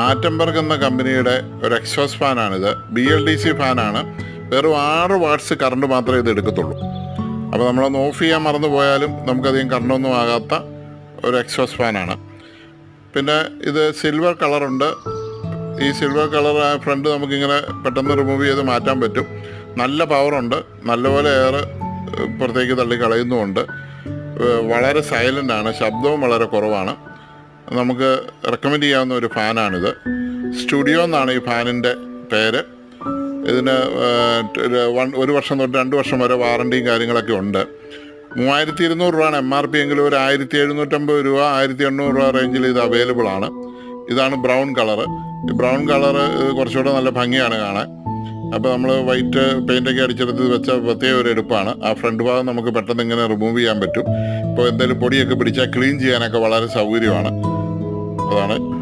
Attenborough എന്ന കമ്പനിയുടെ ഒരു എക്സോസ് ഫാനാണിത്. BLDC ഫാനാണ്. വെറും 6 വാട്ട്സ് കറണ്ട് മാത്രമേ ഇത് എടുക്കത്തുള്ളൂ. അപ്പോൾ നമ്മളൊന്ന് ഓഫ് ചെയ്യാൻ മറന്നു പോയാലും നമുക്കധികം കറണ്ടൊന്നും ആകാത്ത ഒരു എക്സോസ് ഫാനാണ്. പിന്നെ ഇത് സിൽവർ കളറുണ്ട്. ഈ സിൽവർ കളർ ഫ്രണ്ട് നമുക്കിങ്ങനെ പെട്ടെന്ന് റിമൂവ് ചെയ്ത് മാറ്റാൻ പറ്റും. നല്ല പവറുണ്ട്. നല്ലപോലെ എയർ പുറത്തേക്ക് തള്ളി കളയുന്നുമുണ്ട്. വളരെ സൈലൻ്റാണ്. ശബ്ദവും വളരെ കുറവാണ്. നമുക്ക് റെക്കമെൻഡ് ചെയ്യാവുന്ന ഒരു ഫാനാണിത്. സ്റ്റുഡിയോ എന്നാണ് ഈ ഫാനിൻ്റെ പേര്. ഇതിന് 1 വർഷം തൊട്ട് 2 വർഷം വരെ വാറണ്ടിയും കാര്യങ്ങളൊക്കെ ഉണ്ട്. 3200 രൂപയാണ് MRP എങ്കിലും ഒരു 1750 രൂപ 1800 രൂപ റേഞ്ചിൽ ഇത് അവൈലബിൾ ആണ്. ഇതാണ് ബ്രൗൺ കളറ്. ഈ ബ്രൗൺ കളറ് കുറച്ചുകൂടെ നല്ല ഭംഗിയാണ് കാണാൻ. അപ്പോൾ നമ്മൾ വൈറ്റ് പെയിൻ്റൊക്കെ അടിച്ചെടുത്ത് വെച്ച പ്രത്യേക ഒരു എടുപ്പാണ്. ആ ഫ്രണ്ട് ഭാഗം നമുക്ക് പെട്ടെന്ന് ഇങ്ങനെ റിമൂവ് ചെയ്യാൻ പറ്റും. ഇപ്പോൾ എന്തെങ്കിലും പൊടിയൊക്കെ പിടിച്ചാൽ ക്ലീൻ ചെയ്യാനൊക്കെ വളരെ സൗകര്യമാണ്. അതാണ്